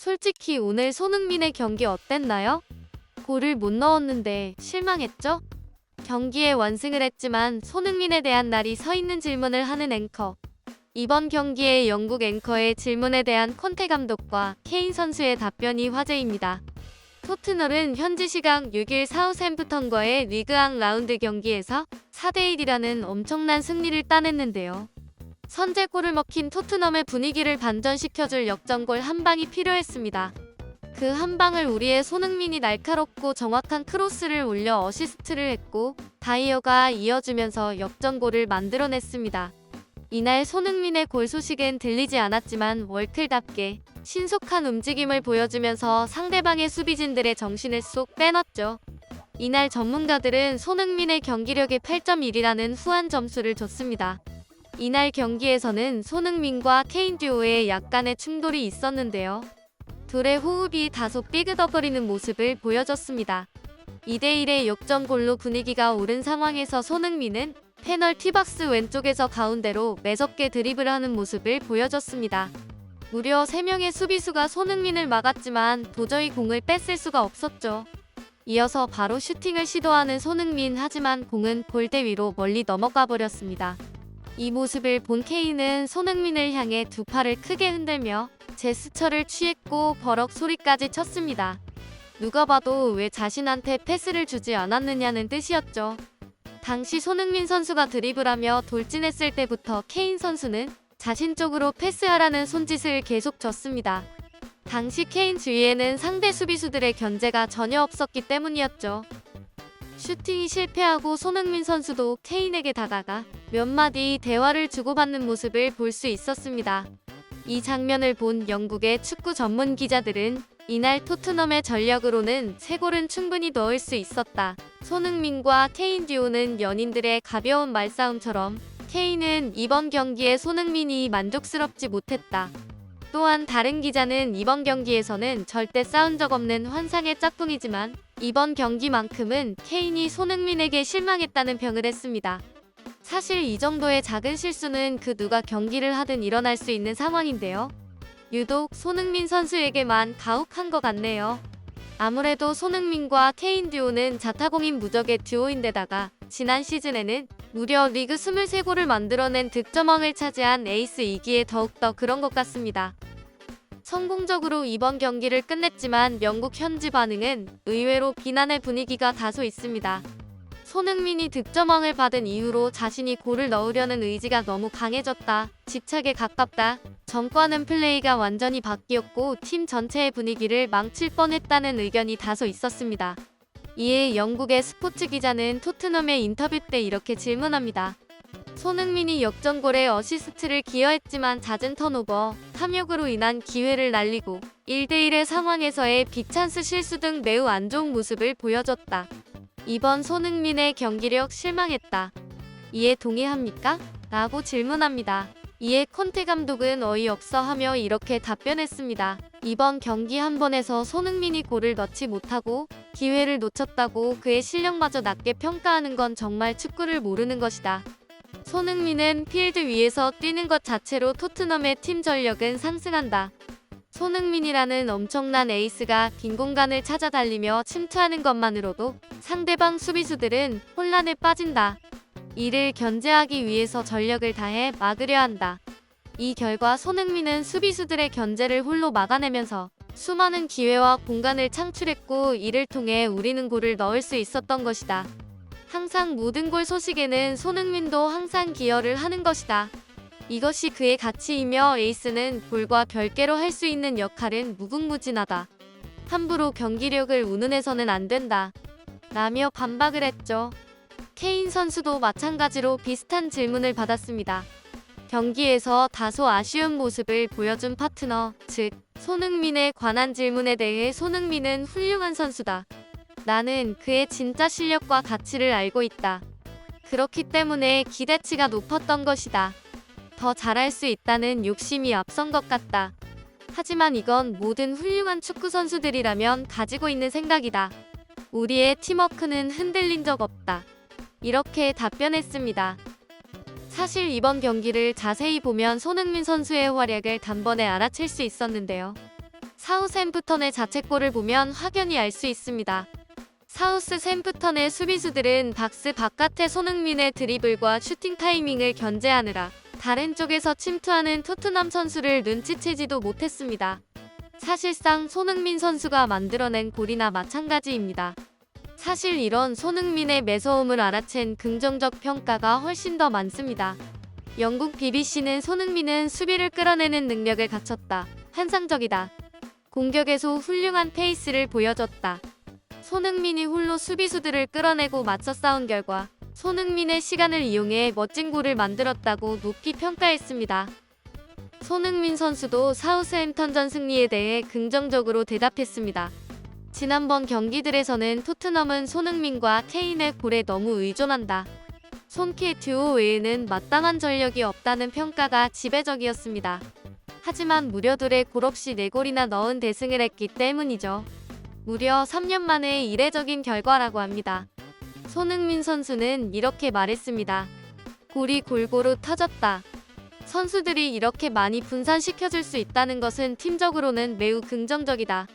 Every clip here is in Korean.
솔직히 오늘 손흥민의 경기 어땠나요? 골을 못 넣었는데 실망했죠? 경기에 완승을 했지만 손흥민에 대한 날이 서 있는 질문을 하는 앵커. 이번 경기의 영국 앵커의 질문에 대한 콘테 감독과 케인 선수의 답변이 화제입니다. 토트넘은 현지 시각 6일 사우샘프턴과의 리그왕 라운드 경기에서 4대1이라는 엄청난 승리를 따냈는데요. 선제골을 먹힌 토트넘의 분위기를 반전시켜줄 역전골 한 방이 필요했습니다. 그 한 방을 우리의 손흥민이 날카롭고 정확한 크로스를 올려 어시스트를 했고 다이어가 이어주면서 역전골을 만들어냈습니다. 이날 손흥민의 골 소식은 들리지 않았지만 월클답게 신속한 움직임을 보여주면서 상대방의 수비진들의 정신을 쏙 빼놨죠. 이날 전문가들은 손흥민의 경기력에 8.1이라는 후한 점수를 줬습니다. 이날 경기에서는 손흥민과 케인 듀오에 약간의 충돌이 있었는데요. 둘의 호흡이 다소 삐그덕거리는 모습을 보여줬습니다. 2대1의 역전골로 분위기가 오른 상황에서 손흥민은 페널티 박스 왼쪽에서 가운데로 매섭게 드리블하는 모습을 보여줬습니다. 무려 3명의 수비수가 손흥민을 막았지만 도저히 공을 뺐을 수가 없었죠. 이어서 바로 슈팅을 시도하는 손흥민, 하지만 공은 골대 위로 멀리 넘어가 버렸습니다. 이 모습을 본 케인은 손흥민을 향해 두 팔을 크게 흔들며 제스처를 취했고 버럭 소리까지 쳤습니다. 누가 봐도 왜 자신한테 패스를 주지 않았느냐는 뜻이었죠. 당시 손흥민 선수가 드리블하며 돌진했을 때부터 케인 선수는 자신 쪽으로 패스하라는 손짓을 계속 줬습니다. 당시 케인 주위에는 상대 수비수들의 견제가 전혀 없었기 때문이었죠. 슈팅이 실패하고 손흥민 선수도 케인에게 다가가 몇 마디 대화를 주고받는 모습을 볼 수 있었습니다. 이 장면을 본 영국의 축구 전문 기자들은 이날 토트넘의 전력으로는 3골은 충분히 넣을 수 있었다. 손흥민과 케인 듀오는 연인들의 가벼운 말싸움처럼 케인은 이번 경기에 손흥민이 만족스럽지 못했다. 또한 다른 기자는 이번 경기에서는 절대 싸운 적 없는 환상의 짝꿍이지만 이번 경기만큼은 케인이 손흥민에게 실망했다는 평을 했습니다. 사실 이 정도의 작은 실수는 그 누가 경기를 하든 일어날 수 있는 상황인데요. 유독 손흥민 선수에게만 가혹한 것 같네요. 아무래도 손흥민과 케인 듀오는 자타공인 무적의 듀오인데다가 지난 시즌에는 무려 리그 23골을 만들어낸 득점왕을 차지한 에이스이기에 더욱더 그런 것 같습니다. 성공적으로 이번 경기를 끝냈지만 영국 현지 반응은 의외로 비난의 분위기가 다소 있습니다. 손흥민이 득점왕을 받은 이후로 자신이 골을 넣으려는 의지가 너무 강해졌다. 집착에 가깝다. 전과는 플레이가 완전히 바뀌었고 팀 전체의 분위기를 망칠 뻔했다는 의견이 다소 있었습니다. 이에 영국의 스포츠 기자는 토트넘의 인터뷰 때 이렇게 질문합니다. 손흥민이 역전골에 어시스트를 기여했지만 잦은 턴오버, 탐욕으로 인한 기회를 날리고 1대1의 상황에서의 빅찬스 실수 등 매우 안 좋은 모습을 보여줬다. 이번 손흥민의 경기력 실망했다. 이에 동의합니까? 라고 질문합니다. 이에 콘테 감독은 어이없어 하며 이렇게 답변했습니다. 이번 경기 한 번에서 손흥민이 골을 넣지 못하고 기회를 놓쳤다고 그의 실력마저 낮게 평가하는 건 정말 축구를 모르는 것이다. 손흥민은 필드 위에서 뛰는 것 자체로 토트넘의 팀 전력은 상승한다. 손흥민이라는 엄청난 에이스가 빈 공간을 찾아 달리며 침투하는 것만으로도 상대방 수비수들은 혼란에 빠진다. 이를 견제하기 위해서 전력을 다해 막으려 한다. 이 결과 손흥민은 수비수들의 견제를 홀로 막아내면서 수많은 기회와 공간을 창출했고 이를 통해 우리는 골을 넣을 수 있었던 것이다. 항상 모든 골 소식에는 손흥민도 항상 기여를 하는 것이다. 이것이 그의 가치이며 에이스는 골과 별개로 할 수 있는 역할은 무궁무진하다. 함부로 경기력을 운운해서는 안 된다. 라며 반박을 했죠. 케인 선수도 마찬가지로 비슷한 질문을 받았습니다. 경기에서 다소 아쉬운 모습을 보여준 파트너, 즉 손흥민에 관한 질문에 대해 손흥민은 훌륭한 선수다. 나는 그의 진짜 실력과 가치를 알고 있다. 그렇기 때문에 기대치가 높았던 것이다. 더 잘할 수 있다는 욕심이 앞선 것 같다. 하지만 이건 모든 훌륭한 축구 선수들이라면 가지고 있는 생각이다. 우리의 팀워크는 흔들린 적 없다. 이렇게 답변했습니다. 사실 이번 경기를 자세히 보면 손흥민 선수의 활약을 단번에 알아챌 수 있었는데요. 사우샘프턴의 자책골을 보면 확연히 알 수 있습니다. 사우스샘프턴의 수비수들은 박스 바깥의 손흥민의 드리블과 슈팅 타이밍을 견제하느라 다른 쪽에서 침투하는 토트넘 선수를 눈치채지도 못했습니다. 사실상 손흥민 선수가 만들어낸 골이나 마찬가지입니다. 사실 이런 손흥민의 매서움을 알아챈 긍정적 평가가 훨씬 더 많습니다. 영국 BBC는 손흥민은 수비를 끌어내는 능력을 갖췄다. 환상적이다. 공격에서 훌륭한 페이스를 보여줬다. 손흥민이 홀로 수비수들을 끌어내고 맞서 싸운 결과 손흥민의 시간을 이용해 멋진 골을 만들었다고 높이 평가했습니다. 손흥민 선수도 사우스햄턴전 승리에 대해 긍정적으로 대답했습니다. 지난번 경기들에서는 토트넘은 손흥민과 케인의 골에 너무 의존한다. 손케 듀오 외에는 마땅한 전력이 없다는 평가가 지배적이었습니다. 하지만 무려들의 골 없이 4골이나 넣은 대승을 했기 때문이죠. 무려 3년 만에 이례적인 결과라고 합니다. 손흥민 선수는 이렇게 말했습니다. 골이 골고루 터졌다. 선수들이 이렇게 많이 분산시켜줄 수 있다는 것은 팀적으로는 매우 긍정적이다.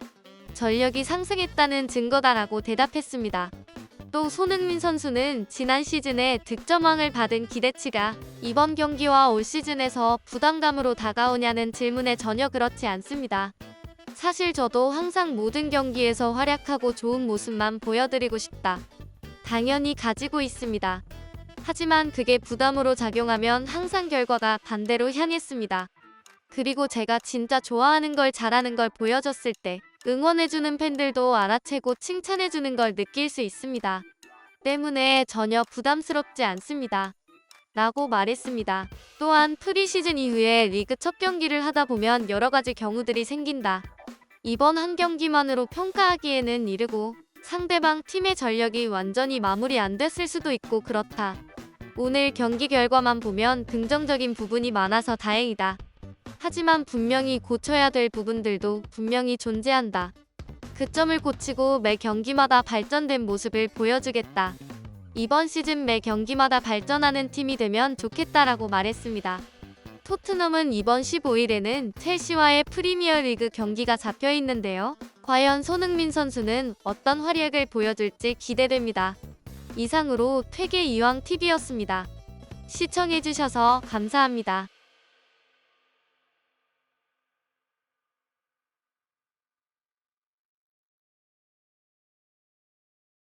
전력이 상승했다는 증거다라고 대답했습니다. 또 손흥민 선수는 지난 시즌에 득점왕을 받은 기대치가 이번 경기와 올 시즌에서 부담감으로 다가오냐는 질문에 전혀 그렇지 않습니다. 사실 저도 항상 모든 경기에서 활약하고 좋은 모습만 보여드리고 싶다. 당연히 가지고 있습니다. 하지만 그게 부담으로 작용하면 항상 결과가 반대로 향했습니다. 그리고 제가 진짜 좋아하는 걸 잘하는 걸 보여줬을 때 응원해주는 팬들도 알아채고 칭찬해주는 걸 느낄 수 있습니다. 때문에 전혀 부담스럽지 않습니다. 라고 말했습니다. 또한 프리시즌 이후에 리그 첫 경기를 하다 보면 여러 가지 경우들이 생긴다. 이번 한 경기만으로 평가하기에는 이르고 상대방 팀의 전력이 완전히 마무리 안 됐을 수도 있고 그렇다. 오늘 경기 결과만 보면 긍정적인 부분이 많아서 다행이다. 하지만 분명히 고쳐야 될 부분들도 분명히 존재한다. 그 점을 고치고 매 경기마다 발전된 모습을 보여주겠다. 이번 시즌 매 경기마다 발전하는 팀이 되면 좋겠다라고 말했습니다. 토트넘은 이번 15일에는 첼시와의 프리미어리그 경기가 잡혀 있는데요. 과연 손흥민 선수는 어떤 활약을 보여줄지 기대됩니다. 이상으로 퇴계 이왕TV였습니다. 시청해주셔서 감사합니다.